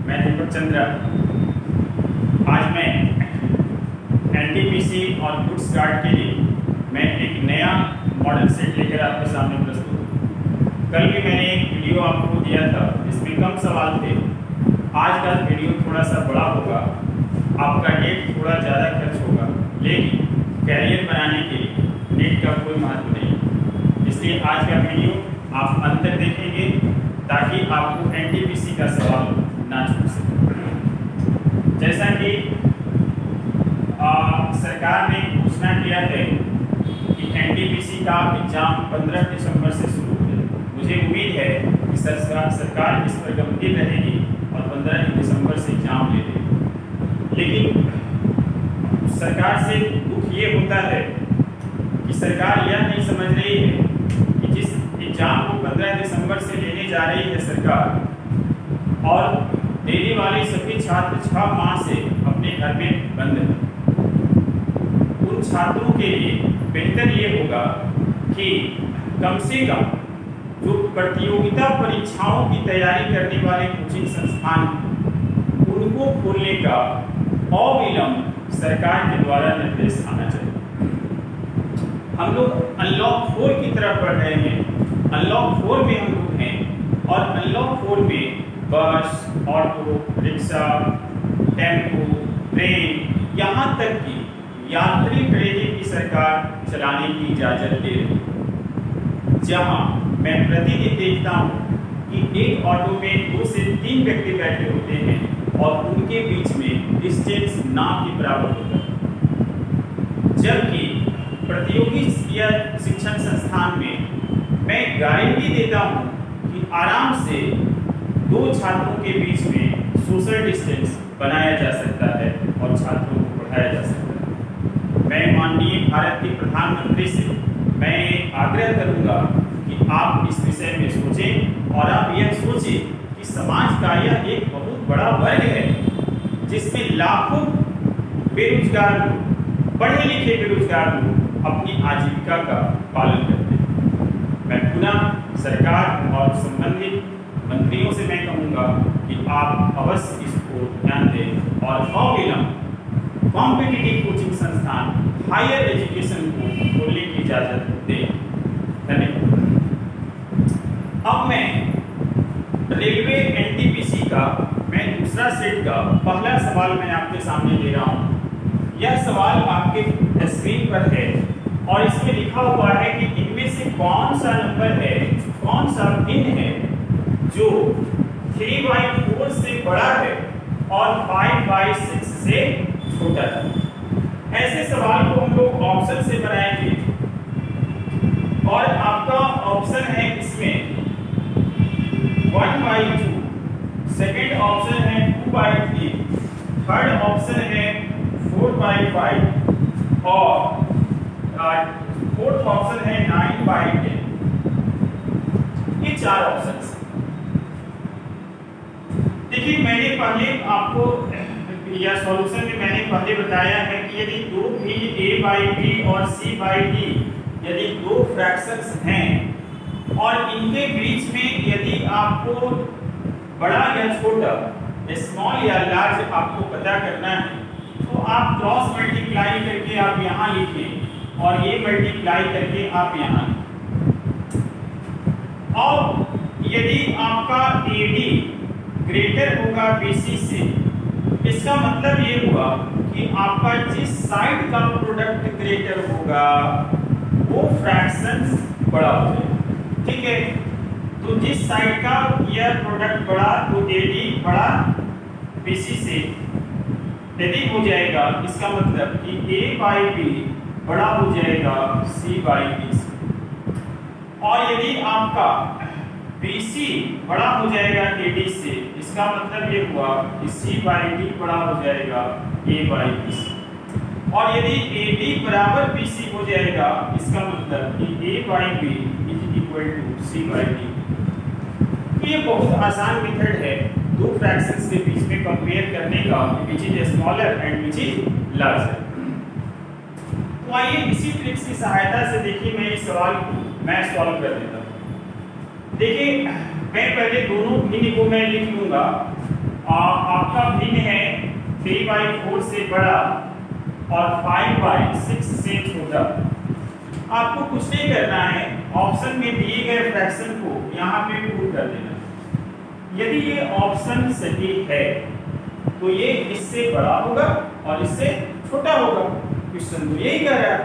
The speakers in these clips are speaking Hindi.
मैं दीपक चंद्र। आज मैं एनटीपीसी और गुड्स कार्ड के लिए मैं एक नया मॉडल सेट लेकर आपके सामने प्रस्तुत हूँ। कल भी मैंने एक वीडियो आपको दिया था जिसमें कम सवाल थे। आज का वीडियो थोड़ा सा बड़ा होगा, आपका नेट थोड़ा ज़्यादा खर्च होगा, लेकिन कैरियर बनाने के लिए नेट का कोई महत्व नहीं। इसलिए आज का वीडियो आप अंत तक देखेंगे ताकि आपको एनटीपीसी का सवाल ना छूट सके। जैसा कि सरकार ने घोषणा किया है कि एनटीपीसी का एग्जाम 15 दिसंबर से शुरू है। मुझे उम्मीद है कि सरकार इस पर गंभीर रहेगी और 15 दिसंबर से एग्जाम ले लेगी। लेकिन सरकार से दुख ये होता है कि सरकार यह नहीं समझ रही है कि जिस एग्जाम को 15 दिसंबर से लेने जा रही है सरकार, और देने वाले सभी छात्र 6 माह से अपने घर में बंद हैं, उन छात्रों के लिए बेहतर ये होगा कि कम से कम जो प्रतियोगिता परीक्षाओं की तैयारी करने वाले कोचिंग संस्थान उनको खोलने का अविलंब सरकार के द्वारा निर्देश आना चाहिए। हम लोग अनलॉक 4 की तरफ बढ़ रहे हैं। अनलॉक 4 में हम लोग हैं और अनलॉक 4 में बस, ऑटो रिक्शा, टेम्पो, ट्रेन, यहाँ तक कि यात्री ट्रेनें की सरकार चलाने की इजाज़त दे रही है। जहाँ मैं प्रतिदिन देखता हूँ कि एक ऑटो में 2 से 3 व्यक्ति बैठे होते हैं और उनके बीच में डिस्टेंस ना के बराबर होता है। जबकि प्रतियोगी शिक्षण संस्थान में मैं गारंटी देता हूँ कि आराम से 2 छात्रों के बीच में सोशल डिस्टेंस बनाया जा सकता है और छात्रों को पढ़ाया जा सकता है। मैं माननीय भारत के प्रधानमंत्री से मैं आग्रह करूँगा कि आप इस विषय में सोचें और आप यह सोचें कि समाज का यह एक बहुत बड़ा वर्ग है जिसमें लाखों बेरोजगार लोग, पढ़े लिखे बेरोजगार लोग अपनी आजीविका का पालन करते हैं। मैं पुनः सरकार और संबंधित मंत्रियों से मैं कहूँगा कि आप अवश्य इसको ध्यान दें और अविलंब कॉम्पिटिटिव कोचिंग संस्थान हायर एजुकेशन को खोलने की इजाज़त दें। धन्यवाद। अब मैं रेलवे एनटीपीसी का मैं दूसरा सेट का पहला सवाल मैं आपके सामने दे रहा हूँ। यह सवाल आपके स्क्रीन पर है और इसमें लिखा हुआ है कि इनमें से कौन सा नंबर है, कौन सा भिन्न है जो 3/4 से बड़ा है और 5/6 से छोटा है। ऐसे सवाल को हम लोग ऑप्शन से बनाएंगे और आपका ऑप्शन है इसमें 1/2, सेकेंड ऑप्शन है 2/3, थर्ड ऑप्शन है 4/5 और फोर्थ ऑप्शन है 9/10। ये 4 ऑप्शन। देखिए, मैंने पहले आपको या सॉल्यूशन में मैंने पहले बताया है कि यदि 2 भी a/b और c/d यदि 2 फ्रैक्शंस हैं और इनके बीच में यदि आपको बड़ा या छोटा, स्मॉल या लार्ज आपको पता करना है, तो आप क्रॉस मल्टीप्लाई करके आप यहाँ लिखें और ये मल्टीप्लाई करके आप यहाँ। और यदि आपका AD ग्रेटर होगा BC से, इसका मतलब ये हुआ कि आपका जिस साइड का प्रोडक्ट ग्रेटर होगा वो फ्रैक्शंस बड़ा हो जाएगा। ठीक है, तो जिस साइड का यह प्रोडक्ट बड़ा तो AD बड़ा BC से यदि हो जाएगा, इसका मतलब कि A/B बड़ा हो जाएगा C/D से। और यदि आपका BC बड़ा हो जाएगा AD से, इसका मतलब ये हुआ कि C/D बड़ा हो जाएगा A/B से। और यदि AD बराबर BC हो जाएगा, इसका मतलब कि A/B = C/D। तो ये बहुत आसान मेथड है 2 फ्रैक्शंस के बीच में कंपेयर करने का, which is smaller and which is larger। तो आइए इसी ट्रिक्स की सहायता से देखिए मैं इस सवाल को मैं सॉल्व कर देता हूँ। देखिए, मैं पहले दोनों भिन्न को मैं लिख लूंगा आपका भिन्न है 3/4 से बड़ा और 5/6 से छोटा। आपको कुछ नहीं करना है, ऑप्शन में दिए गए फ्रैक्शन को यहाँ पे पुट कर देना। यदि ये ऑप्शन सही है तो ये इससे बड़ा होगा और इससे छोटा होगा। क्वेश्चन तो यही कह रहा है।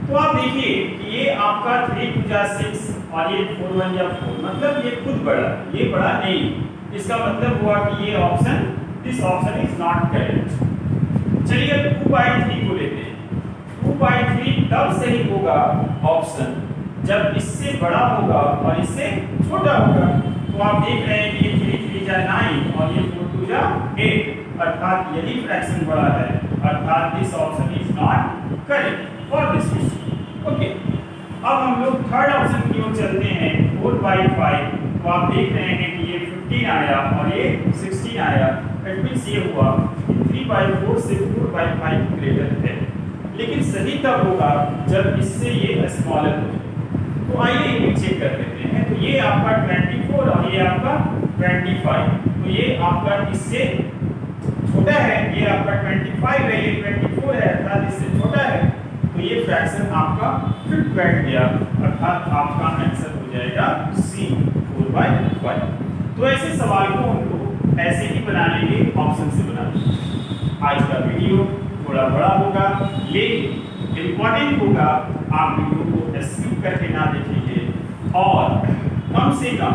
तो आप देखिए कि ये आपका 3 × 6 और ये 4 × 1 या 4, मतलब ये खुद बड़ा, ये बड़ा नहीं। इसका मतलब हुआ कि ये option, this option is not correct. चलिए 2/3 को लेते हैं। 2/3 तब सही होगा ऑप्शन जब इससे बड़ा होगा और इससे छोटा होगा। तो आप देख रहे हैं कि ये 3 × 3 = 9 और ये 4 × 2 = 8, अर्थात यदि फ्रैक्शन बड़ा है, अर्थात this option is not correct for this question. Okay, अब हम लोग थर्ड ऑप्शन की ओर चलते हैं, 4/5। तो आप देख रहे हैं कि ये 15 आया और ये 16 आया। इट मींस ये हुआ कि 3/4 से 4/5 ग्रेटर है। लेकिन सही तब होगा जब इससे ये स्मॉलर हो जाए। तो आइए इसे चेक कर लेते हैं। तो ये आपका 24 और ये आपका 25। तो ये आपका इससे छोटा है, ये आपका 25 है, ये 24 है, अर्थात इससे छोटा है। तो ये फ्रैक्शन आपका फिट बैठ गया, अर्थात आपका आंसर हो जाएगा सी, 4/5। तो ऐसे सवाल को हम लोग ऐसे ही बना लेंगे, ऑप्शन से बना लेंगे। आज का वीडियो थोड़ा बड़ा होगा लेकिन इम्पोर्टेंट होगा। आप वीडियो को स्किप करके ना देखेंगे और कम से कम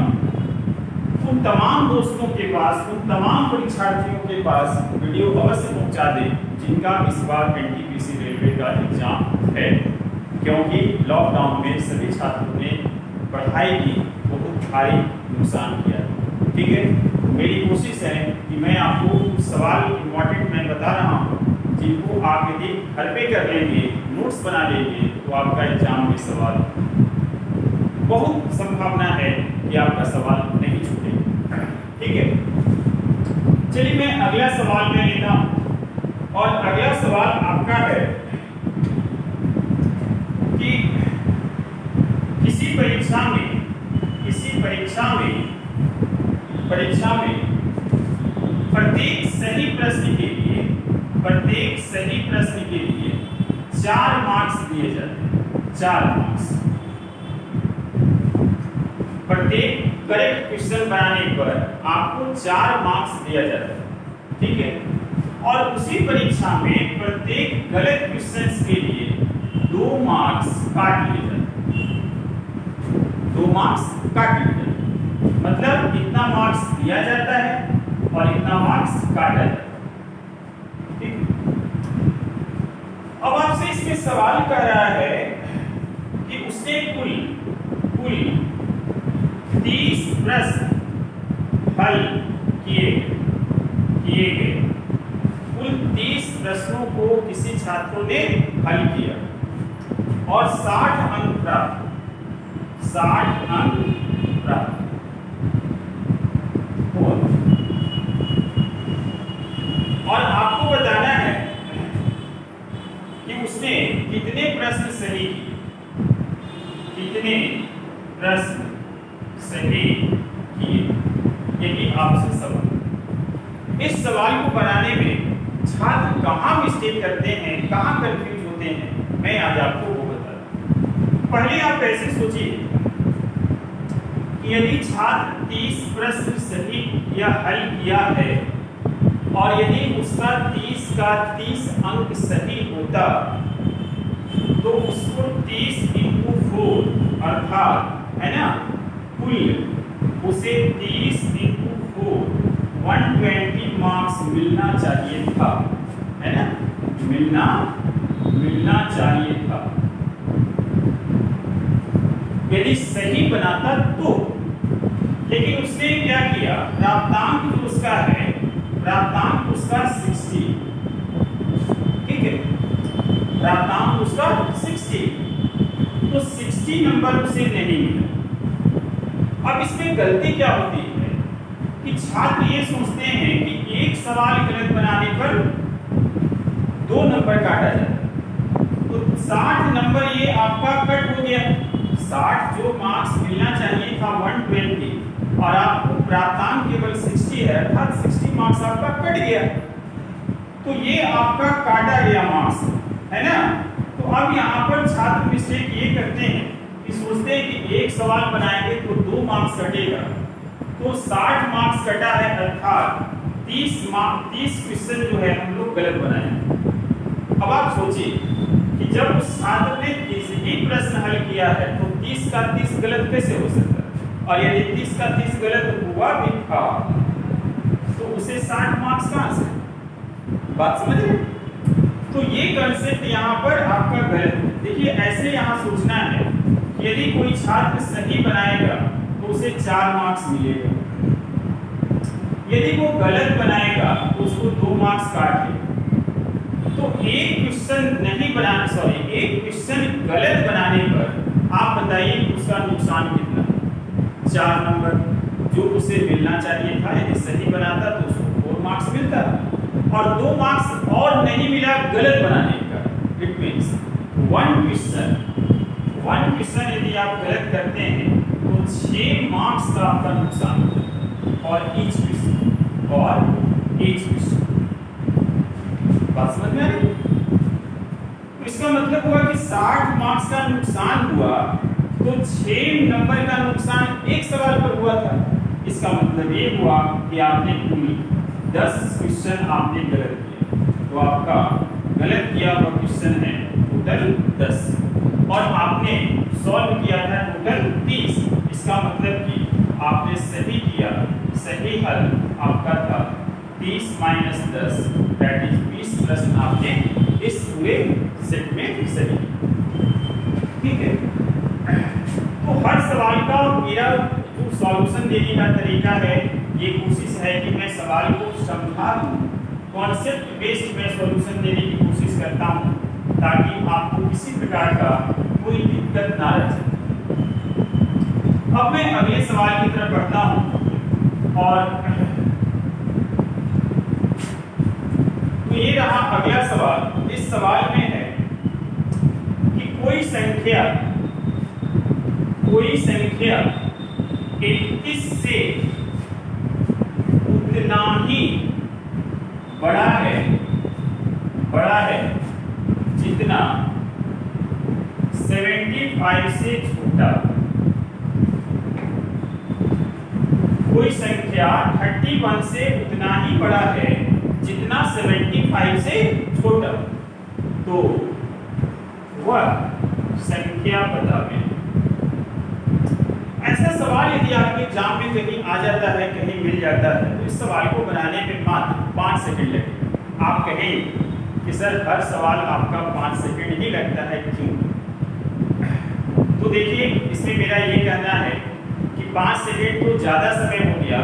उन तमाम दोस्तों के पास, उन तमाम परीक्षार्थियों के पास वीडियो अवश्य पहुंचा दें जिनका इस बार एनटीपीसी रेलवे का एग्जाम है, क्योंकि लॉकडाउन में सभी छात्रों ने पढ़ाई की बहुत भारी नुकसान किया। ठीक है, मेरी कोशिश है कि मैं आपको सवाल इम्पोर्टेंट मैं बता रहा हूँ, जिनको आप यदि घर पे कर लेंगे, नोट्स बना लेंगे, तो आपका एग्जाम में सवाल बहुत संभावना है कि आपका सवाल नहीं छूटेगा। ठीक है, चलिए मैं अगला सवाल में लेता हूं और अगला सवाल आपका है कि किसी परीक्षा में प्रत्येक सही प्रश्न के लिए 4 मार्क्स दिए जाते हैं। 4 मार्क्स प्रत्येक करेक्ट क्वेश्चन बनाने पर आपको 4 मार्क्स दिया जाता है। ठीक है, और उसी परीक्षा में प्रत्येक गलत क्वेश्चन के लिए 2 मार्क्स काट लिए जाते हैं। 2 मार्क्स काट लिए जाते हैं, मतलब इतना मार्क्स दिया जाता है और इतना मार्क्स काटा जाता है। ठीक, अब आपसे इसमें सवाल कर रहा है कि उसने कुल 30 प्रश्न हल किए गए। कुल 30 प्रश्नों को किसी छात्र ने हल किया और 60 अंक प्राप्त हुआ। और आपको बताना है कि उसने कितने प्रश्न सही किए, यही आपसे सवाल। इस सवाल को बनाने में छात्र कहाँ मिस्टेक करते हैं, कहाँ कंफ्यूज होते हैं, मैं आज आपको वो बता रहा हूं। पहले आप ऐसे सोचिए कि यदि छात्र 30 प्रश्न सही या हल किया है और यदि उसका 30 का 30 अंक सही होता तो उसको 30 × 4 अर्थात है ना, कुल उसे 30 × 4 120 मार्क्स मिलना चाहिए था, है ना, मिलना चाहिए था यदि सही बनाता तो। लेकिन उसने क्या किया, प्राप्तांक जो उसका है, प्राप्तांक उसका 60। ठीक है, प्राप्तांक उसका 60, तो 60 नंबर उसे नहीं मिला। अब इसमें गलती क्या होती है कि छात्र ये सोचते हैं कि एक सवाल गलत बनाने पर 2 नंबर काटा जाता है, तो 60 नंबर ये आपका कट हो गया। 60 जो मार्क्स मिलना चाहिए था 120 और आपको प्राप्तांक केवल 60 है, अर्थात 60 मार्क्स आपका कट गया। तो ये आपका काटा गया मार्क्स है ना। तो अब यहाँ पर छात्र मिस्टेक ये करते हैं कि सोचते हैं कि एक सवाल बनाएंगे तो 2 मार्क्स कटेगा, तो 60 मार्क्स कटा है, अर्थात 30 क्वेश्चन जो है हम लोग गलत बनाए। अब आप सोचिए कि जब उस छात्र ने 30 ही प्रश्न हल किया है तो 30 का 30 गलत कैसे हो सकता है, और यदि 30 का 30 गलत हुआ भी था तो उसे 60 मार्क्स कहाँ से, बात समझ रहे? तो ये कंसेप्ट यहाँ पर आपका गलत है। देखिए ऐसे यहाँ सोचना है कि यदि कोई छात्र सही बनाएगा तो उसे 4 मार्क्स मिलेगा, यदि वो गलत बनाएगा तो उसको 2 मार्क्स काटेगा। तो एक क्वेश्चन गलत बनाने पर आप बताइए उसका नुकसान कितना? 4 नंबर जो उसे मिलना चाहिए था, यदि सही बनाता तो उसको 4 मार्क्स मिलता, और 2 मार्क्स और नहीं मिला गलत बनाने का। इट मींस वन क्वेश्चन यदि आप गलत करते हैं तो 6 मार्क्स का आपका नुकसान होता है, और ईच क्वेश्चन बात समझ में आ रही? तो इसका मतलब हुआ कि 60 मार्क्स का नुकसान हुआ तो 6 नंबर का नुकसान एक सवाल पर हुआ था। इसका मतलब ये हुआ कि आपने कुल 10 क्वेश्चन आपने गलत किए, तो आपका गलत किया हुआ क्वेश्चन है टोटल 10, और आपने सॉल्व किया था टोटल 30। इसका मतलब कि आपने सही किया, सही हल आपका था 30 माइनस 10 दैट इज 20 प्रश्न आपने इस पूरे सेट में सही। ठीक है, तो हर सवाल का मेरा जो सॉल्यूशन देने का तरीका है, ये कोशिश है कि मैं सवाल को समझा दूं, कॉन्सेप्ट बेस्ड मैं सॉल्यूशन देने की कोशिश करता हूं, ताकि आपको किसी प्रकार का कोई दिक्कत ना रह सके। अब मैं अगले सवाल की तरफ बढ़ता हूं, और तो ये रहा अगला सवाल। इस सवाल में है कि कोई संख्या 31 से उतना ही बड़ा है जितना 75 से छोटा। कोई संख्या 31 से उतना ही बड़ा है जितना 75 से छोटा, तो वह संख्या बतावें। ऐसा सवाल यदि आपके एग्जाम में कहीं आ जाता है, कहीं मिल जाता है, तो इस सवाल को बनाने में मात्र 5 सेकंड लगेगा। आप कहें कि सर हर सवाल आपका 5 सेकंड ही लगता है, क्यों? तो देखिए इसमें मेरा ये कहना है कि 5 सेकंड तो ज़्यादा समय हो गया।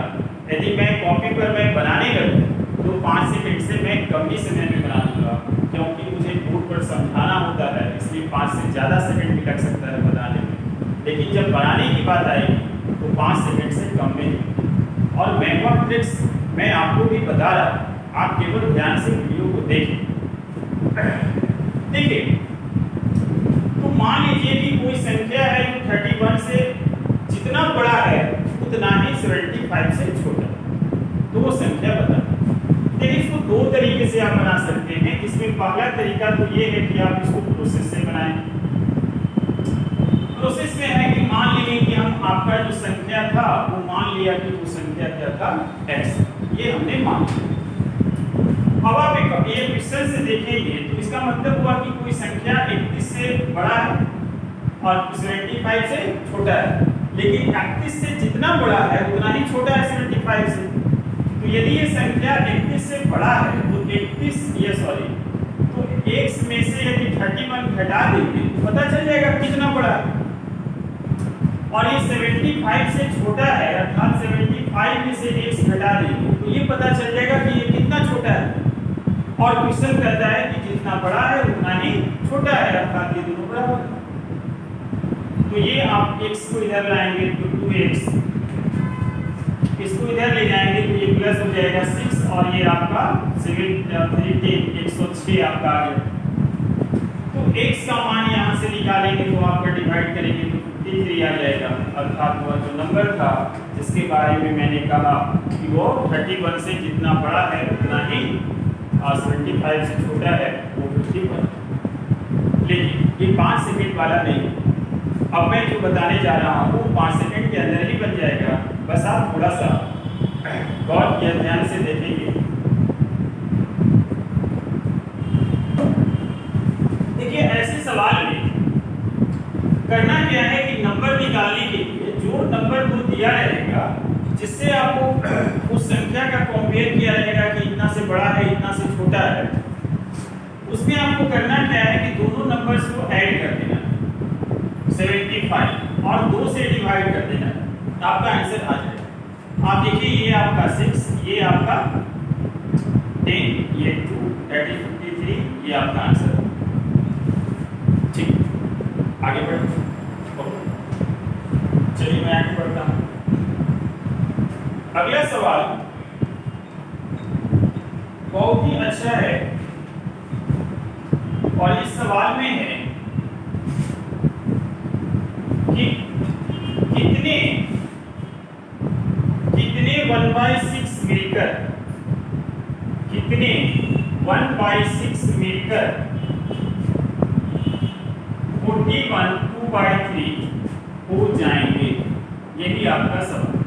यदि मैं कॉपी पर मैं बनाने लगूँ तो 5 सेकंड से मैं कम ही समय में बना दूंगा, क्योंकि मुझे बोर्ड पर समझाना होता है, इसलिए 5 से ज़्यादा सेकंड भी लग सकता है बनाने में। लेकिन जब बनाने की बात आएगी तो 5 सेकंड से कम में ही। और मैं वह ट्रिक्स मैं आपको भी बता रहा हूँ, आप केवल ध्यान से वीडियो को देखें। देखिए, तो मान लीजिए कि कोई संख्या है जो 31 से जितना बड़ा है उतना ही 75 से छोटा, तो वो संख्या बता। देखिए इसको 2 तरीके से आप बना सकते हैं। इसमें पहला तरीका तो ये है कि आप इसको प्रोसेस से बनाएं। प्रोसेस में है कि मान लीजिए कि हम आपका जो संख्या था वो मान लिया कि वो संख्या क्या था, x, ये हमने मान लिया। अब आप ये क्वेश्चन से देखेंगे तो इसका मतलब हुआ कि कोई संख्या 31 से बड़ा है और 75 से छोटा है, लेकिन 31 से जितना बड़ा है उतना ही छोटा है 75 से। तो यदि ये संख्या 31 से बड़ा है तो तो x में से यदि 31 घटा देंगे तो पता चल जाएगा कितना बड़ा है। और ये 75 से छोटा है, अर्थात 75 में से x घटा देंगे तो ये पता चल जाएगा कि ये कितना छोटा है। और क्वेश्चन कहता है कि जितना बड़ा है उतना ही छोटा है, अर्थात ये दोनों बराबर है। तो ये आप x को इधर लाएंगे तो 2x, इसको इधर ले जाएंगे तो ये प्लस हो जाएगा 6, और ये आपका 106 आपका आ गया। तो x का मान यहाँ से निकालेंगे तो आपका डिवाइड करेंगे तो 53 आ जाएगा। अर्थात वह जो नंबर था जिसके बारे में मैंने कहा कि वो 31 से जितना बड़ा है उतना ही 75 से छोटा है वो 51। लेकिन ये 5 सेकंड वाला नहीं। अब मैं जो बताने जा रहा हूँ 5 सेकंड के अंदर ही बन जाएगा। बस आप थोड़ा सा गौर किया ध्यान से देखेंगे। देखिए ऐसे सवाल में करना क्या है कि नंबर निकालने के लिए जो नंबर को दिया रहेगा जिससे आपको उस संख्या का कंपेयर किया रहेगा कि इतना से बड़ा है इतना से छोटा है, उसमें आपको करना क्या है कि दोनों नंबर्स को ऐड कर देना 75 और 2 से डिवाइड कर देना, आपका आंसर आ जाएगा। आप देखिए ये आपका 6, ये आपका 10, ये 2 दैट इज 53, ये आपका आंसर। ठीक, आगे बढ़ते चलिए मैं आगे बढ़ता हूं। अगला सवाल बहुत ही अच्छा है और इस सवाल में है कि कितने 1/6 मिलकर 1/6 मिलकर 41 2/3 हो जाएंगे। यही आपका सवाल।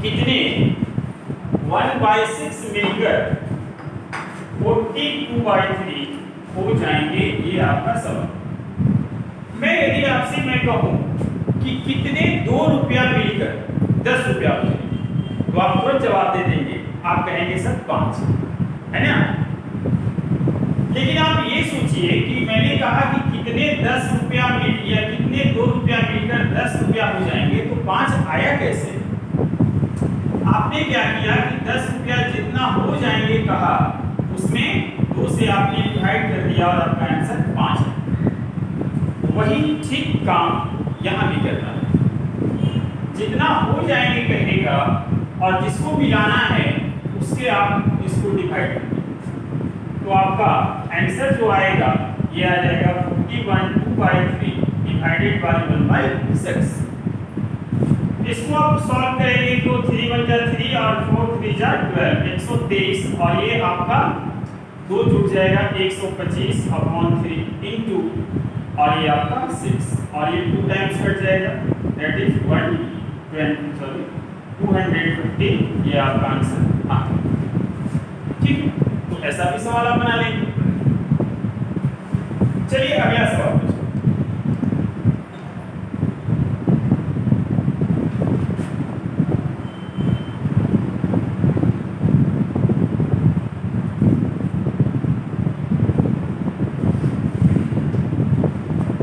कितने 1/6 मिलकर 42/3 हो जाएंगे, ये आपका सवाल। मैं यदि आपसे मैं कहूं कि कितने 2 रुपया मिलकर 10 रुपया हो जाएंगे तो आप तुरंत जवाब दे देंगे, आप कहेंगे सर 5, है ना। लेकिन आप ये सोचिए कि मैंने कहा कि कितने 10 रुपया मिल या कितने 2 रुपया मिलकर 10 रुपया हो जाएंगे, तो 5 आया कैसे। आपने क्या किया कि 10 रुपया जितना हो जाएंगे कहा उसमें 2 से आपने डिवाइड कर दिया और आपका आंसर 5 है। वही ठीक काम यहाँ भी करना है। जितना हो जाएंगे कहेगा और जिसको मिलाना है उसके आप इसको डिवाइड करेंगे तो आपका आंसर जो आएगा ये आ जाएगा 41 2/3 डिवाइडेड बाय 1/6। इसको आप सॉल्व करेंगे तो 3 1 जा 3 और 4 3 जा 12 123 और ये आपका 2 जुड़ जाएगा 125/3 इनटू और ये आपका 6 और ये 2 टाइम्स कट जाएगा दैट इज 250 ये आपका आंसर। हाँ ठीक है, तो ऐसा भी सवाल आप बना लेंगे। चलिए अगला सवाल पूछो।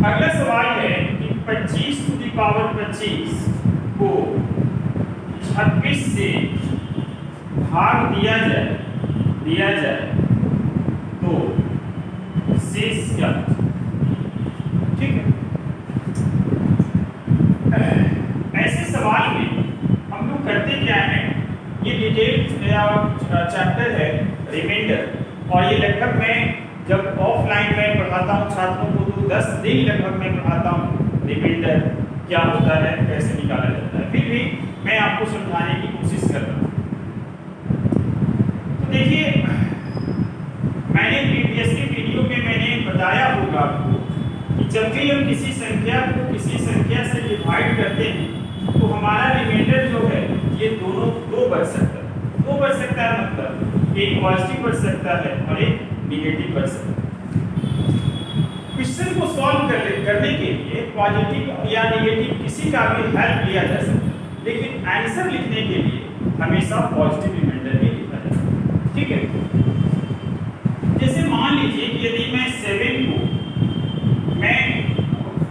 अगला सवाल है कि 25 को 26 से भाग दिया जाए तो शेष क्या। ठीक है, ऐसे सवाल में हम लोग करते क्या है, ये डिटेल चैप्टर है रिमाइंडर और ये लगभग मैं जब ऑफलाइन में पढ़ाता हूँ छात्रों को तो 10 दिन लगभग मैं पढ़ाता हूँ रिमाइंडर क्या होता है कैसे निकाला जाता है, फिर भी मैं आपको समझाने की कोशिश कर रहा हूँ। तो देखिए मैंने प्रीवियस की वीडियो में मैंने बताया होगा आपको कि जब भी हम किसी संख्या को किसी संख्या से डिवाइड करते हैं तो हमारा रिमाइंडर जो है ये दोनों 2 बढ़ सकता है। 2 बढ़ सकता है मतलब एक पॉजिटिव बढ़ सकता है और एक नेगेटिव बढ़ सकता है। क्वेश्चन को सॉल्व करने के लिए पॉजिटिव या नेगेटिव किसी का भी हेल्प लिया जा सकता है, लेकिन आंसर लिखने के लिए हमेशा पॉजिटिव रिमाइंडर ही लिखा जाए। ठीक है, जैसे मान लीजिए कि यदि मैं 7 को मैं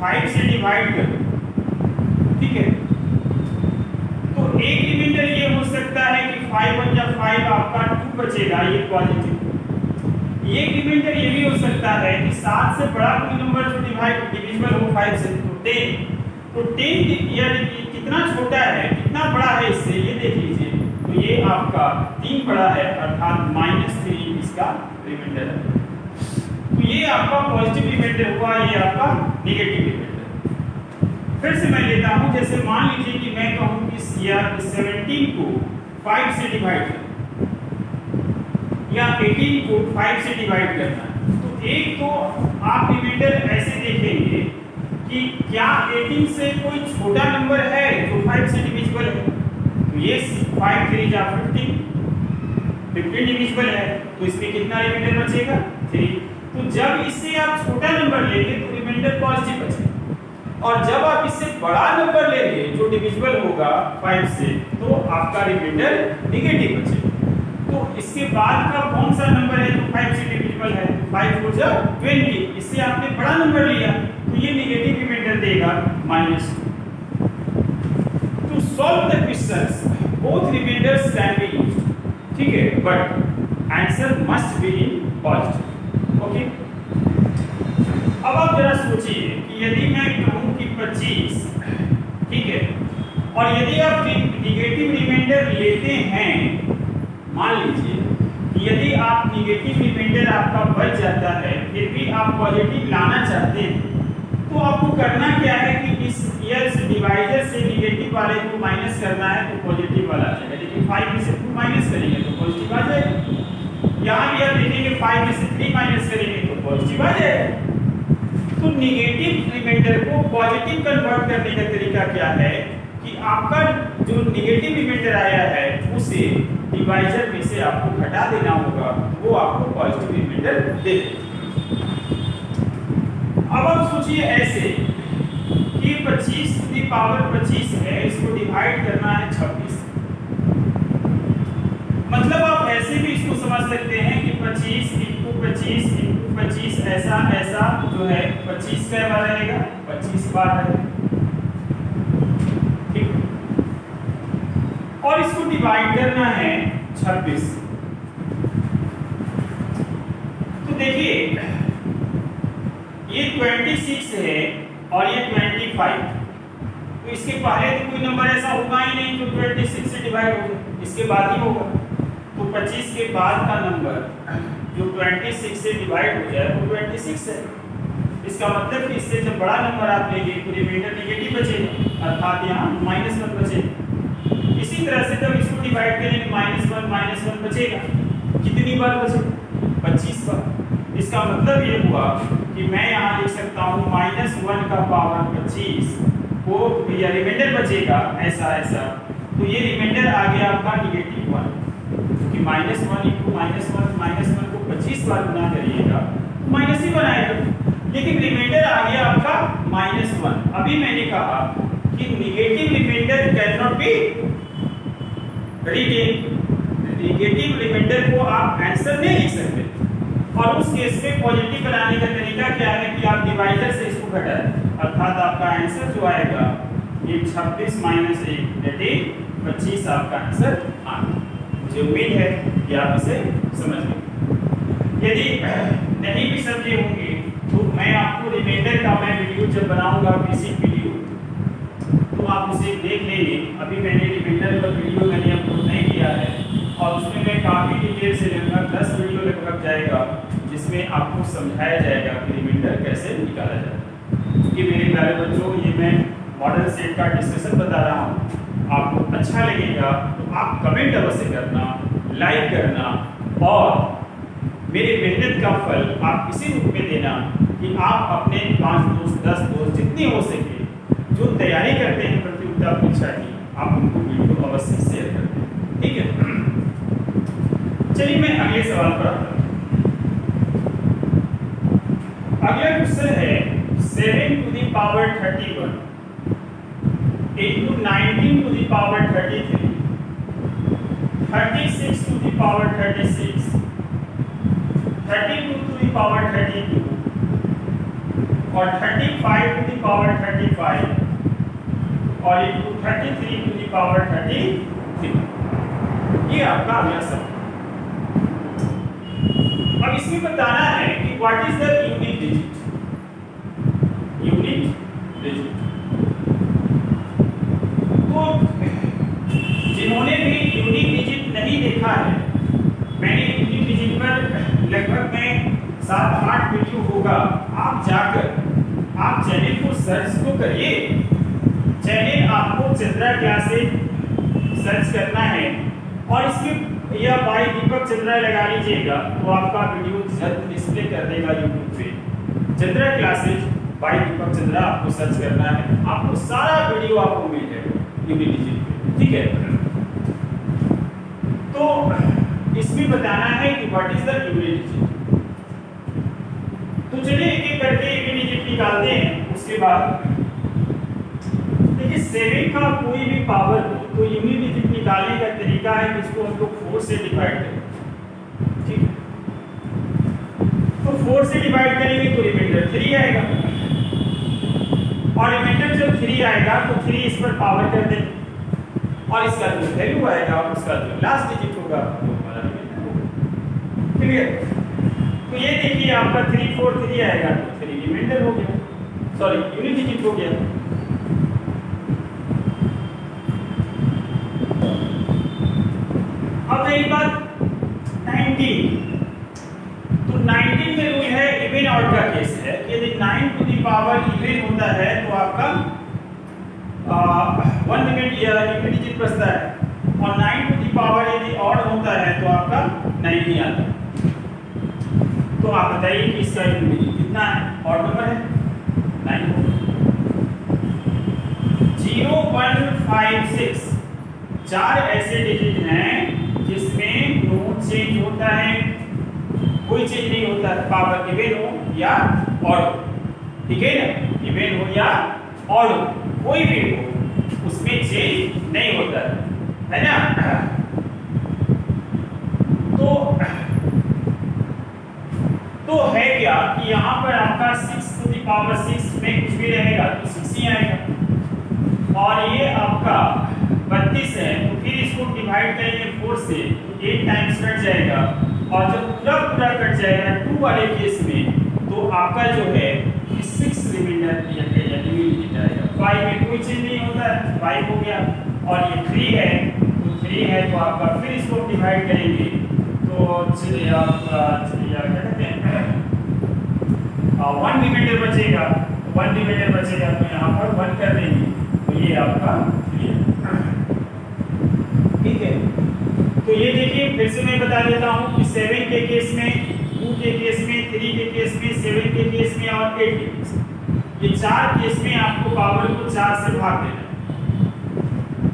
5 से डिवाइड करूं, ठीक है, तो एक रिमाइंडर ये हो सकता है कि 5 1 जा 5 आपका 2 बचेगा, ये पॉजिटिव। एक रिमाइंडर ये भी हो सकता है कि 7 से बड़ा कोई नंबर जो डिविजिबल हो 5 से तो 10, तो 10 यानी कितना छोटा है कितना बड़ा है इससे ये देख लीजिए, तो ये आपका 3 बड़ा है अर्थात -3 इसका रिमाइंडर है। तो ये आपका पॉजिटिव रिमाइंडर हुआ, ये आपका नेगेटिव रिमाइंडर। फिर से मैं लेता हूं, जैसे मान लीजिए कि मैं कहूं कि यार 17 को 5 से डिवाइड करना या 18 को 5 से डिवाइड करना, तो एक तो आप रिमाइंडर ऐसे देखेंगे कि क्या 18 से कोई छोटा नंबर है जो 5 से डिविजिबल है, तो ये 5 3 जा 15 डिविजिबल है, तो इसमें कितना रिमाइंडर बचेगा 3। तो जब इससे आप छोटा नंबर लेंगे तो रिमाइंडर पॉजिटिव बचेगा, और जब आप इससे बड़ा नंबर लेंगे जो डिविजिबल होगा 5 से, तो आपका रिमाइंडर नेगेटिव बचेगा। तो इसके बाद का कौन सा नंबर है जो 5 से डिविजिबल है, 5 4 जा 20, इससे आपने बड़ा नंबर लिया तो ये नेगेटिव रिमाइंडर देगा -2। To solve the questions both remainders can be used, ठीक है, but answer must be in positive. Okay, अब आप जरा सोचिए कि यदि मैं कहूं कि 25, ठीक है, और यदि आप नेगेटिव रिमाइंडर लेते हैं, मान लीजिए कि यदि आप नेगेटिव रिमाइंडर आपका बच जाता है फिर भी आप पॉजिटिव लाना चाहते हैं, तो आपको करना क्या है कि इस डिवाइजर से नेगेटिव वाले को माइनस करना है तो पॉजिटिव वाला आ जाएगा। लेकिन 5 में से 2 माइनस करेंगे तो पॉजिटिव आ जाएगा। यहाँ भी आप देखेंगे 5 में से 3 माइनस करेंगे तो पॉजिटिव आ जाएगा। तो नेगेटिव रिमाइंडर को पॉजिटिव कन्वर्ट करने का तरीका क्या है कि आपका जो नेगेटिव रिमाइंडर आया है उसे डिवाइजर में से आपको घटा देना होगा, वो आपको पॉजिटिव रिमाइंडर दे देगा। अब आप सोचिए ऐसे कि 25 टू दी पावर 25 है, इसको डिवाइड करना है 26। मतलब आप ऐसे भी इसको समझ सकते हैं कि 25 इंटू 25 इंटू 25 ऐसा ऐसा जो है 25 कै बार रहेगा, 25 बार रहेगा, ठीक। और इसको डिवाइड करना है 26। तो देखिए ये 26 है और ये 25, तो इसके पहले तो कोई नंबर ऐसा होगा ही नहीं जो 26 से डिवाइड होगा, इसके बाद ही होगा। तो 25 के बाद का नंबर जो 26 से डिवाइड हो जाए वो 26 है। इसका मतलब कि इससे जब बड़ा नंबर आप लेंगे तो रिमाइंडर नेगेटिव बचेगा, अर्थात यहाँ -1 बचेगा। इसी तरह से जब इसको डिवाइड करेंगे -1 बचेगा, कितनी बार बचेगा, 25 बार। इसका मतलब ये हुआ कि मैं यहाँ लिख सकता हूँ -1 का पावर 25 को या रिमाइंडर बचेगा ऐसा ऐसा, तो ये रिमाइंडर आ गया आपका -1, क्योंकि -1 इंटू -1 को 25 बार गुना करिएगा तो माइनस ही बनाएगा, लेकिन रिमाइंडर आ गया आपका -1। अभी मैंने कहा कि negative remainder can not be written, negative remainder को आप आंसर नहीं लिख सकते, और उस केस में पॉजिटिव बनाने का तरीका क्या है कि आप डिवाइजर से इसको घटाएं, अर्थात आपका आंसर जो आएगा ये 26 - 1 दैट इज 25 आपका आंसर आ गया। मुझे उम्मीद है कि आप इसे समझ गए। यदि नहीं भी समझे होंगे तो मैं आपको रिमाइंडर का मैं वीडियो जब बनाऊंगा बेसिक वीडियो, तो आप उसे देख लेंगे। अभी मैंने रिमाइंडर का वीडियो मैंने अपलोड नहीं किया है, और उसमें मैं काफ़ी डिटेल से लगभग 10 वीडियो लगभग जाएगा, जिसमें आपको समझाया जाएगा कि रिमाइंडर कैसे निकाला जाए। क्योंकि मेरे प्यारे बच्चों, ये मैं मॉडल सेट का डिस्कशन बता रहा हूँ, आपको अच्छा लगेगा तो आप कमेंट अवश्य करना, लाइक करना, और मेरे मेहनत का फल आप इसी रूप में देना कि आप अपने 5 दोस्त 10 दोस्त जितने हो सके जो तैयारी करते हैं प्रतियोगिता परीक्षा की, आप उनको वीडियो अवश्य शेयर कर दें, ठीक है। चलिए मैं अगले सवाल पर आता हूं। अगला क्वेश्चन है 7 to the power 31 into 19 to the power 33, 36 to the power 36, 32 to the power 32 और 35 to the power 35 और into 33 to the power 33। ये आपका अगला सवाल। अब इसमें बताना है कि what is the unit digit, unit digit. तो जिन्होंने भी यूनिक डिजिट नहीं देखा है, मैंने यूनिक डिजिट पर लगभग में 7-8 वीडियो होगा, आप जाकर आप चैनल को सर्च तो करिए, चलिए आपको चंद्रा क्लासेज सर्च करना है और इसमें या भाई दीपक चंद्रा लगा लीजिएगा तो आपका वीडियो जल्द डिस्प्ले कर देगा यूट्यूब पे। चंद्रा क्लासेज भाई दीपक चंद्रा आपको सर्च करना है, आपको सारा वीडियो आपको मिल जाएगा यूनिटी पे, ठीक है। तो इसमें बताना है कि व्हाट इज द यूनिटी। तो चलिए एक एक करके यूनिटी निकालते हैं। उसके बाद देखिए 7 का कोई भी पावर हो तो यूनिट डिजिट निकालने का तरीका है जिसको हम लोग 4 से डिवाइड करें, ठीक है। तो 4 से डिवाइड करेंगे तो रिमाइंडर 3 आएगा और रिमाइंडर जब 3 आएगा तो 3 इस पर पावर कर देंगे और इसका जो वैल्यू आएगा उसका जो लास्ट डिजिट होगा वो हमारा रिमाइंडर होगा, क्लियर। तो ये देखिए आपका 343 आएगा तो 3 रिमाइंडर हो गया, सॉरी यूनिट डिजिट हो गया। अब रही बात 19, तो 19 में रूल है इवन ऑड का केस है। यदि 9 टू द पावर इवन होता है तो आपका 1 यूनिट डिजिट बचता है और 9 टू द पावर यदि ऑड होता है तो आपका 9 ही आता है। तो आप बताइए कि इसका यूनिट डिजिट कितना है, ऑड नंबर है 9। 0 1 5 6 4 ऐसे डिजिट हैं जिसमें नो चेंज होता है, कोई चेंज नहीं होता है, पावर इवन हो या ऑड, ठीक है ना, इवन हो या ऑड कोई भी हो उसमें चेंज नहीं होता है ना। तो है क्या कि यहाँ पर आपका 6 टू द पावर 6 में कुछ भी रहेगा तो 6 ही आएगा और ये आपका 32 है तो फिर इसको डिवाइड करेंगे 4 से तो 8 टाइम्स कट जाएगा और जब पूरा कट जाएगा 2 वाले केस में तो आपका जो है 6 रिमाइंडर डिजिट आएगा। 5 में कोई चेंज नहीं होता है, 5 हो गया और ये 3 है तो 3 है तो आपका फिर इसको डिवाइड करेंगे तो चलिए आपका क्या कहते हैं 1 रिमाइंडर बचेगा, 1 रिमाइंडर बचेगा तो यहाँ पर 1 कर देंगे तो ये आपका 3 ठीक है। तो ये देखिए फिर से मैं बता देता हूँ कि 7 के केस में, 2 के केस में, 3 के केस में, 7 के केस में और 8 के केस में, ये 4 केस में आपको पावर को 4 से भाग देना है।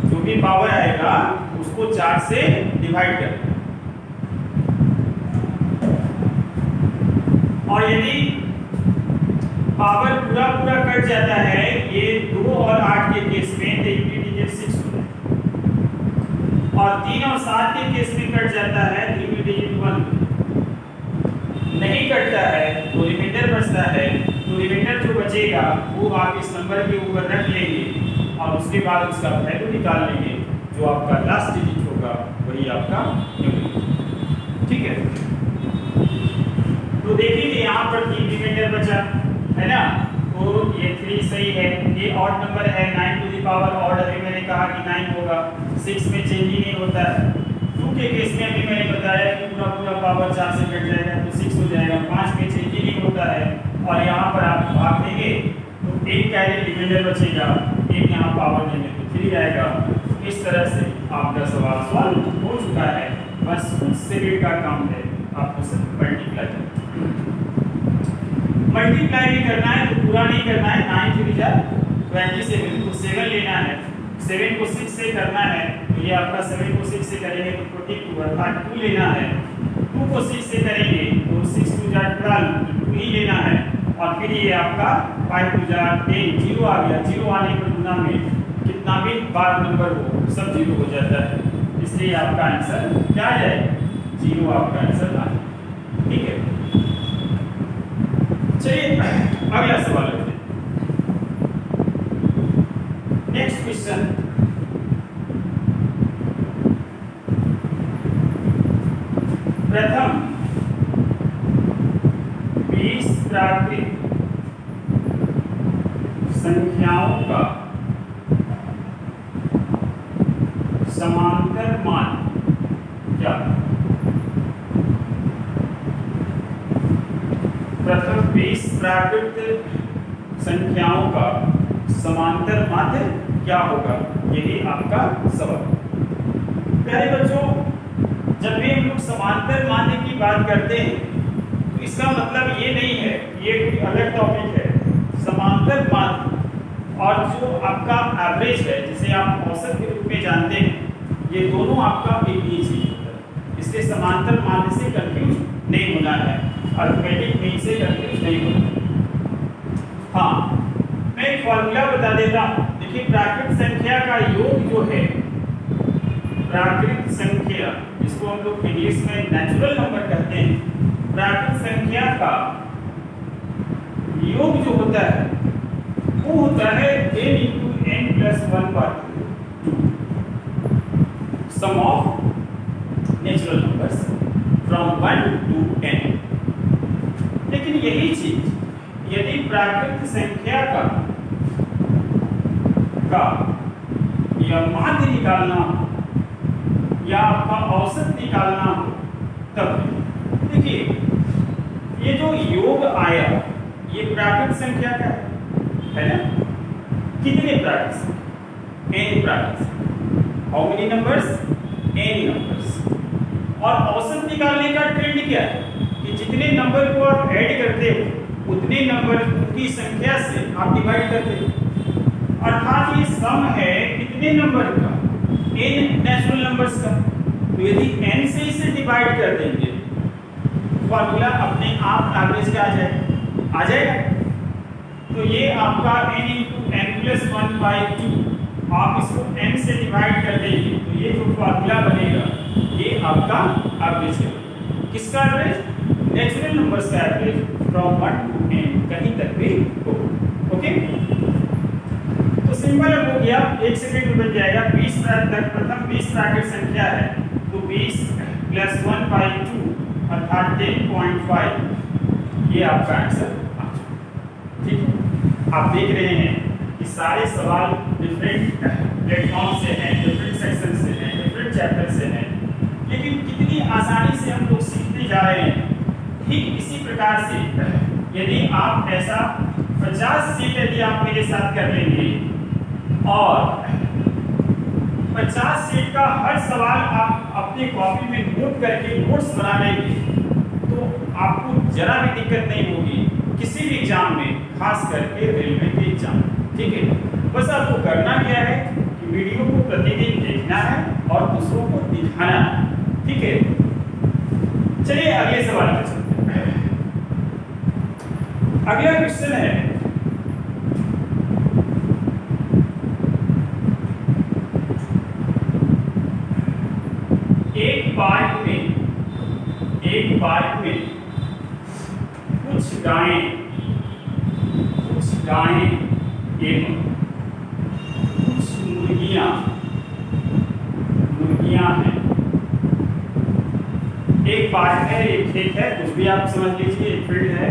जो भी पावर आएगा उसको 4 से डिवाइड करना है। और यदि पावर पूरा कट जाता है ये 2 और 8 के केस में तो यूनिट डिजिट 6 होता है और 3 और 7 के केस में कट जाता है तो यूनिट डिजिट 1 नहीं कटता है तो रिमाइंडर बचता है। तो रिमाइंडर जो बचेगा वो आप इस नंबर के ऊपर रख लेंगे और उसके बाद उसका वैल्यू निकाल लेंगे, जो आपका लास्ट डिजिट होगा वही आपका यूनिट, ठीक है। तो देखिए यहाँ पर 3 रिमाइंडर बचा है ना, तो ये 3 सही है, ये ऑड नंबर है 9 टू द पावर ऑड, अभी मैंने कहा कि 9 होगा, 6 में चेंज ही नहीं होता है। 2 के केस में अभी मैंने बताया कि पूरा पावर 4 से कट जाएगा तो 6 हो जाएगा, 5 में चेंज ही नहीं होता है और यहाँ पर आप भाग देंगे तो एक कैरी रिमाइंडर बचेगा, एक यहाँ पावर देंगे तो 3 आएगा। इस तरह से आपका सवाल सॉल्व हो चुका है। बस कुछ सेकंड का काम है, आपको सिर्फ मल्टीप्लाई भी करना है तो पूरा नहीं करना है। 9 3 जा 27 तो 7 लेना है, 7 को 6 से करना है तो ये आपका 7 को 6 से करेंगे तो 42 अर्थात 2 लेना है। 2 को 6 से करेंगे तो 6 2 जा 12 2 ही लेना है और फिर ये आपका 5 2 जा 10 0 आ गया। 0 आने पर गुना में कितना भी बार नंबर हो सब 0 हो जाता है, इसलिए आपका आंसर क्या आ जाएगा 0 आपका आंसर आ जाएगा, ठीक है। चलिए अगला सवाल लेते हैं। नेक्स्ट क्वेश्चन, प्रथम 20 प्राकृतिक संख्याओं का समांतर मान क्या? प्रथम 20 प्राकृतिक संख्याओं का समांतर माध्य क्या होगा, यही आपका सवाल। प्यारे बच्चों, जब भी हम लोग समांतर माध्य की बात करते हैं तो इसका मतलब ये नहीं है ये कोई अलग टॉपिक है। समांतर माध्य और जो आपका एवरेज है, जिसे आप औसत के रूप में जानते हैं, ये दोनों आपका एक ही चीज होता है। इसलिए समांतर माध्य से कंफ्यूज नहीं होना है, अर्थमेटिक मीन से कंफ्यूज नहीं होना। हाँ, मैं एक फॉर्मूला बता देता हूँ। देखिए, प्राकृत संख्या का योग जो है, प्राकृत संख्या जिसको हम लोग इंग्लिश में नेचुरल नंबर कहते हैं, प्राकृत संख्या का योग जो होता है वो होता है n into n plus 1/2, sum of natural numbers from 1 to n। लेकिन यही चीज यदि प्राकृत संख्या का या माध्य निकालना हो या आपका औसत निकालना हो, तब देखिए ये जो योग आया ये प्राकृत संख्या का है ना। कितने प्राकृत संख्या? n Prakrit. How many numbers? n numbers. और औसत निकालने का ट्रेंड क्या है कि जितने नंबर को आप ऐड करते हो उतने नंबर की संख्या से आप डिवाइड करते हो। अर्थात ये सम है कितने नंबर का? n नेचुरल नंबर्स का। तो यदि n से इसे डिवाइड कर देंगे फॉर्मूला अपने आप एवरेज का आ जाएगा। तो ये आपका n into n plus 1/2, आप इसको n से डिवाइड कर देंगे तो ये जो फॉर्मूला बनेगा ये आपका एवरेज है। किसका एवरेज? नेचुरल नंबर्स का एवरेज फ्रॉम 1 to n, कहीं तक भी हो। ओके, तो सिंपल हो गया, 1 सेकंड में बन जाएगा। 20 तक प्रथम 20 प्राकृत संख्या है तो 20 plus 1/2 अर्थात 10.5, ये आपका आंसर आ जाएगा। ठीक है, आप देख रहे हैं कि सारे सवाल डिफरेंट प्लेटफॉर्म से हैं, डिफरेंट सेक्शन से हैं, डिफरेंट चैप्टर से हैं, लेकिन कितनी आसानी से हम लोग सीखते जा रहे हैं। ठीक इसी प्रकार से यदि आप ऐसा 50 सीट यदि आप मेरे साथ कर लेंगे और 50 सीट का हर सवाल आप अपनी कॉपी में नोट करके नोट्स बना लेंगे तो आपको जरा भी दिक्कत नहीं होगी किसी भी एग्जाम में, खास करके रेलवे के एग्जाम। ठीक है, बस आपको करना क्या है कि वीडियो को प्रतिदिन देखना है और दूसरों को दिखाना है। ठीक है, चलिए अगले सवाल पे चलते हैं। अगला क्वेश्चन है, एक पार्क में कुछ गायें एवं कुछ मुर्गियां हैं। एक पार्क है, एक खेत है, कुछ भी आप समझ लीजिए, एक फील्ड है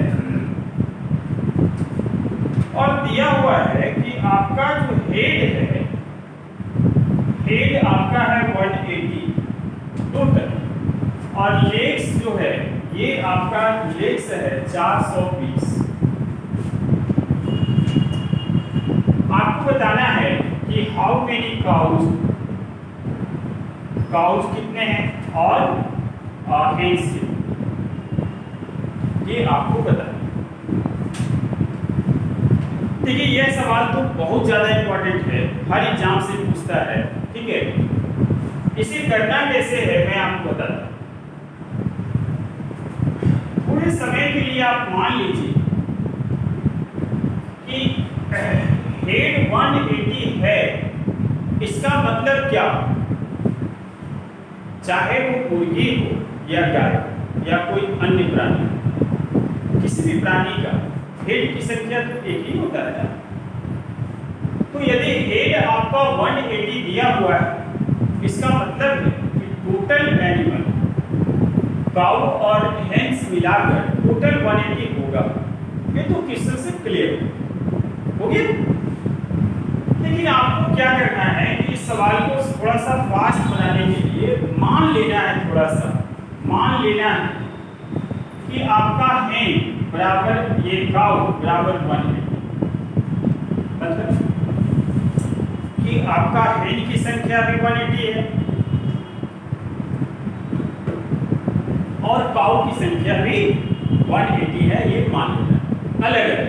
और दिया हुआ है कि आपका जो हेड आपका है 180 टोटल और लेग्स जो है ये आपका लेग्स है 420। आपको बताना है कि हाउ मेनी काउज कितने हैं और हेन्स कितने, ये आपको बताना। देखिए, यह सवाल तो बहुत ज्यादा इंपॉर्टेंट है, हर एग्जाम से पूछता है। ठीक है, इसे करना कैसे है मैं आपको बताता हूं। थोड़े समय के लिए आप मान लीजिए कि हेड 180 है, इसका मतलब क्या? चाहे वो मुर्गी हो या गाय या कोई अन्य प्राणी, किसी भी प्राणी का हेड की संख्या तो एक ही होता है। तो यदि हेड आपका 180 दिया हुआ है, इसका मतलब है कि टोटल एनिमल काउ और हेन्स मिलाकर टोटल 180 होगा। ये तो क्वेश्चन से क्लियर हो गया। लेकिन आपको क्या करना है कि इस सवाल को थोड़ा सा फास्ट बनाने के लिए मान लेना है, थोड़ा सा मान लेना है कि आपका हेन बराबर ये काउ बराबर 180, मतलब कि आपका हेन की संख्या भी 180 है और काउ की संख्या भी 180 है, ये मान लेना अलग है।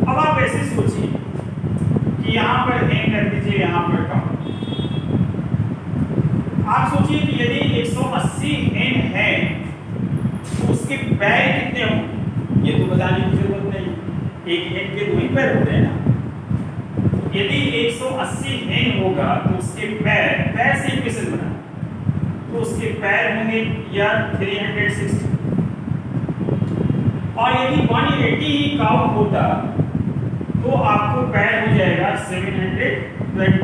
अब आप ऐसे सोचिए कि यहाँ पर हेन कर दीजिए, यहाँ पर काउ। आप सोचिए कि यदि 180 हेन है तो उसके पैर कितने होंगे, ये तो बताने की जरूरत नहीं, एक हेन के 2 ही पैर होते हैं ना। यदि 180 हेन होगा तो उसके पैर से इक्वेशन बना, तो उसके पैर होंगे या 360, और यदि 180 ही काउ होता तो आपको पैर हो जाएगा 720,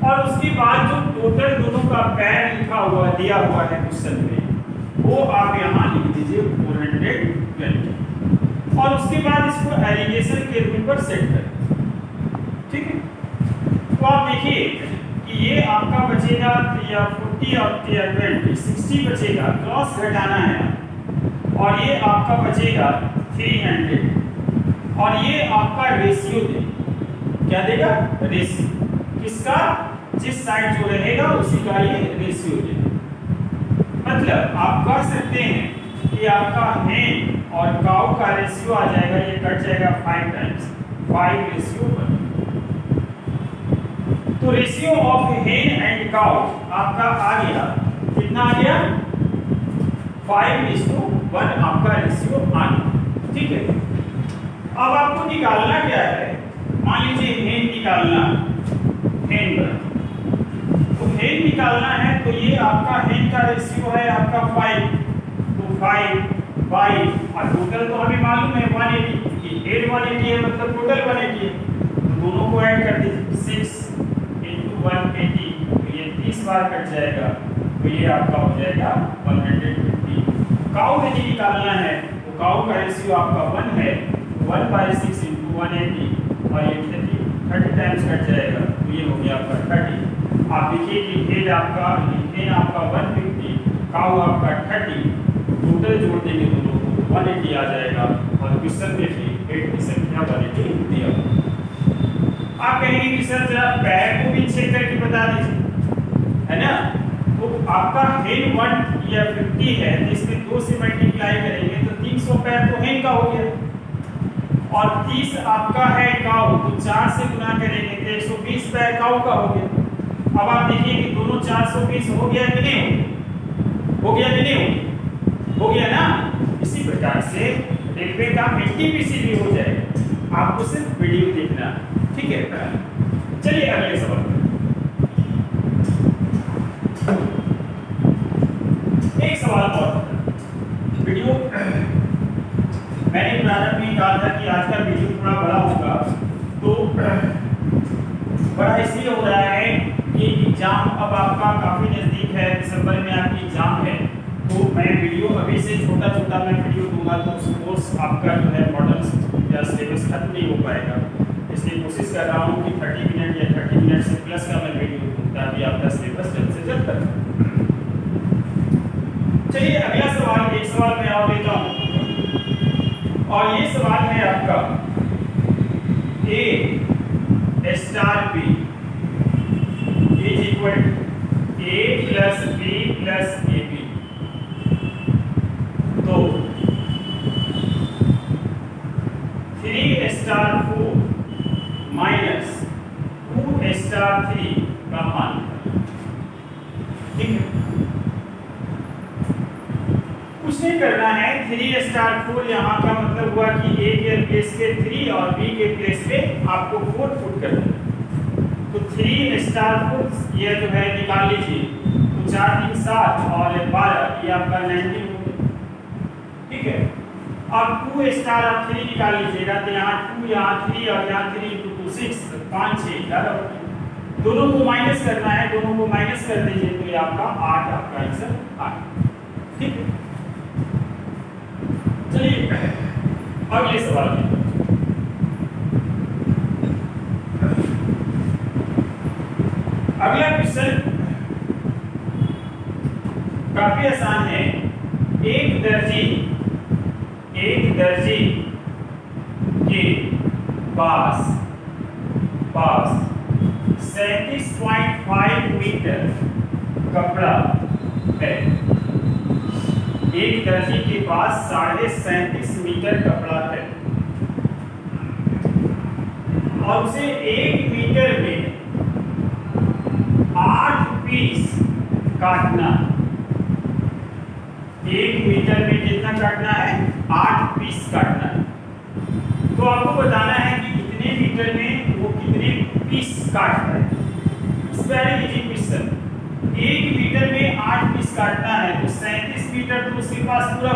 और उसके बाद जो टोटल दोनों का पैर लिखा हुआ दिया हुआ है क्वेश्चन में, वो आप यहाँ लिख दीजिए 420, और उसके बाद इसको एलिगेशन के रूप पर सेट कर, ठीक है। तो आप देखिए कि ये आपका बचेगा या 40 और 20 60 बचेगा, क्रॉस घटाना है, और ये आपका बचेगा 300, और ये आपका रेशियो देगा, क्या देगा, रेशियो किसका, जिस साइड जो रहेगा उसी का ये रेशियो देगा। मतलब आप कह सकते हैं कि आपका हेन और काउ का रेशियो आ जाएगा, ये कट जाएगा 5 टाइम्स 5:1। तो रेशियो ऑफ हेन एंड काउ आपका आ गया, कितना आ गया, 5:1 आपका रेशियो आ गया, ठीक है। अब आपको निकालना क्या है, मान लीजिए हेन निकालना, हेन तो हेन निकालना है, तो ये आपका हेन का रेशियो है आपका 5, तो 5 और टोटल तो हमें मालूम है 180, ये हेड 180 है मतलब टोटल 180 है, तो दोनों को ऐड कर दीजिए, 6 × 180, तो ये 30 बार कट जाएगा, तो ये आपका हो जाएगा 150। काउ यदि निकालना है तो काउ का रेशियो आपका 1 है, 1/6 × 180, और ये 30 टाइम्स कट जाएगा, तो ये हो गया आपका 30। आप देखिए कि हेड आपका 150, काउ आपका 30, टोटल जोड़ देंगे दोनों को 180 आ जाएगा, और क्वेश्चन में भी हेड की संख्या 180 दिया हुआ। आप कहेंगे कि सर जरा पैर को भी चेक करके बता दीजिए, है ना। तो आपका हेन 1 या 50 है, तो इसमें 2 से मल्टीप्लाई करेंगे तो 300 पैर तो हेन का हो गया, और 30 आपका है काउ, तो 4 से गुना करेंगे तो 120 पैर काउ का हो गया। अब आप देखिए कि दोनों 420 हो गया कि नहीं, हो गया कि नहीं, हो गया ना। इसी प्रकार से रेलवे का एनटीपीसी भी हो जाएगा, आपको सिर्फ वीडियो देखना, ठीक है। चलिए अगले सवाल, एक सवाल और, वीडियो मैंने प्रारंभ में कहा था कि आज का वीडियो थोड़ा बड़ा होगा, तो बड़ा इसलिए हो रहा है कि एग्जाम अब आपका काफ़ी नज़दीक है, दिसंबर में आपकी एग्जाम है, तो मैं वीडियो अभी से छोटा छोटा मैं वीडियो दूंगा, तो कोर्स आपका जो है मॉडल या सिलेबस खत्म नहीं हो पाएगा। इसलिए कोशिश कर रहा हूँ कि 30 मिनट या 30 मिनट से प्लस का मैं वीडियो दूँ, ताकि आपका सिलेबस जल्द से जल्द कर। चलिए अगला सवाल, एक सवाल मैं और लेता हूँ, और ये सवाल है आपका A star B is equal to A plus B plus AB। तो 3 स्टार 4 माइनस 2 स्टार 3 का मान, ठीक है। कुछ नहीं करना है, 3 स्टार 4 यहाँ का मतलब हुआ कि A के प्लेस पे 3 और B के प्लेस पे आपको 4 पुट कर देना। तो 3 स्टार 4 ये जो है निकाल लीजिए, तो 4 3 7 और 12, ये आपका 19 हो गया, ठीक है। अब 2 स्टार आप 3 निकाल लीजिएगा, तो यहाँ 2 यहाँ 3 और यहाँ 3 × 2 6, 5 6 11 हो गया। दोनों को माइनस करना है, दोनों को माइनस कर दीजिए, तो ये आपका 8 आपका आंसर आ गया, ठीक है। चलिए अगले सवाल में, अगला क्वेश्चन काफी आसान है। एक दर्जी के पास पास 37.5 मीटर कपड़ा है। एक दर्जी के पास 37.5 मीटर कपड़ा है और उसे 1 मीटर में 8 पीस काटना। 1 मीटर में कितना काटना है? 8 पीस काटना है। तो आपको बताना है कि कितने मीटर में वो कितने पीस काट रहा है। इस वेरी इजी क्वेश्चन। 1 मीटर में 8 पीस काटना है तो 37 मीटर तो उसके पास पूरा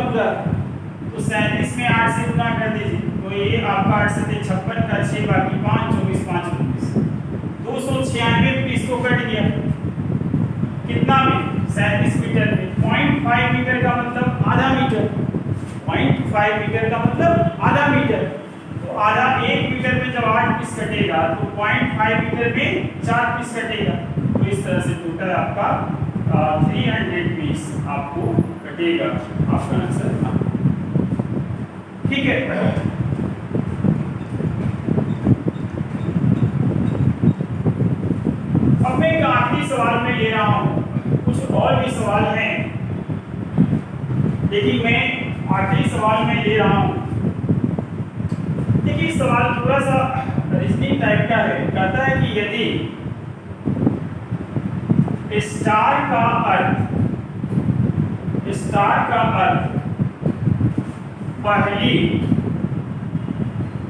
तो 37 में 8 से गुना कर दीजिए। तो ये आपका 8 से 56 का 6 बाकी 5 24 5 29 296 पीस को कट गया। कितना में? 37 मीटर में। 0.5 मीटर का मतलब आधा मीटर। 0.5 मीटर का मतलब आधा मीटर। तो आधा 1 मीटर में जब 8 पीस कटेगा तो 0.5 मीटर में 4 पीस कटेगा। तो इस तरह से टोटल आपका 300 पीस आपको कटेगा। आपका आंसर ठीक है। अब मैं एक आखिरी सवाल में ले रहा हूं। कुछ और भी सवाल हैं लेकिन मैं आखिरी सवाल में ले रहा हूं। देखिए सवाल थोड़ा सा रीजनिंग टाइप का है। कहता है कि यदि स्टार का अर्थ पहली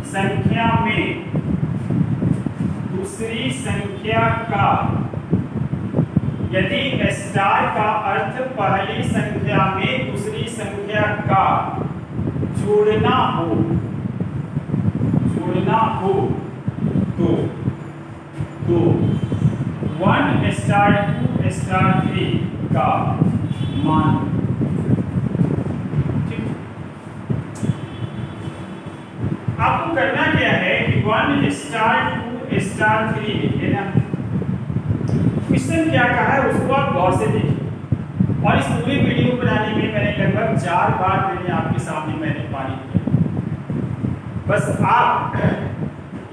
संख्या में दूसरी संख्या का, यदि स्टार का अर्थ पहली संख्या में दूसरी संख्या का जोड़ना हो तो 1 स्टार 2 स्टार 3 का मान। आपको करना क्या है कि 1 स्टार 2 स्टार 3 लिखिए ना। क्वेश्चन क्या कहा है उसको आप गौर से देखिए। और इस पूरी वीडियो बनाने में मैंने लगभग 4 बार आपके सामने मैंने पानी दिया। बस आप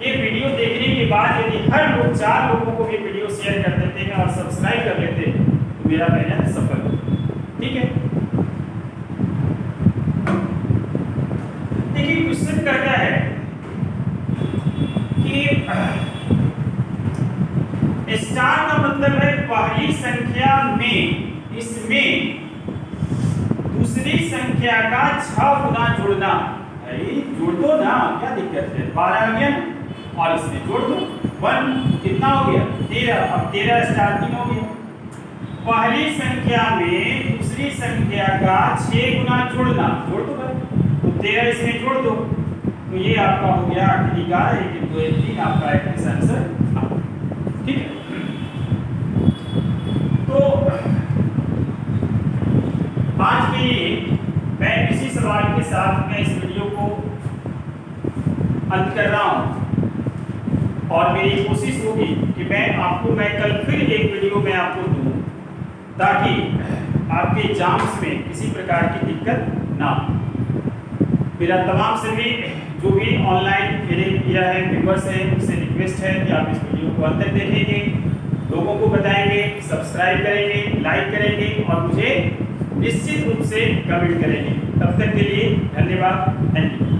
ये वीडियो देखने के बाद यदि हर लोग 4 लोगों को ये वीडियो शेयर कर देते हैं और सब्सक्राइब कर लेते हैं तो मेरा मेहनत सफल हो। ठीक है। देखिए क्वेश्चन कहता है कि स्टार का मतलब है पहली संख्या में इसमें दूसरी संख्या का 6 गुना जोड़ना। जोड़ दो ना, क्या दिक्कत है? 12 आ गया और इसमें जोड़ दो। 1 कितना हो गया? 13। अब 13 स्टार 3 हो गया। पहली संख्या में दूसरी संख्या का 6 गुना जोड़ना। जोड़ दो भाई। तो 13 इसमें जोड़ दो तो ये आपका हो गया 8 11 1 2 3 आपका एक आंसर। ठीक है। तो आज के लिए मैं इसी सवाल के साथ मैं इस वीडियो को अंत कर रहा हूं और मेरी कोशिश होगी कि मैं कल फिर एक वीडियो में आपको दूं ताकि आपके एग्जाम्स में किसी प्रकार की दिक्कत ना हो। मेरा तमाम सभी जो भी ऑनलाइन मेरे किया है व्यूअर्स है उससे रिक्वेस्ट है कि आप इस वीडियो को अंत तक देखेंगे, लोगों को बताएंगे, सब्सक्राइब करेंगे, लाइक करेंगे और मुझे निश्चित रूप से कमेंट करेंगे। तब तक के लिए धन्यवाद। Thank you.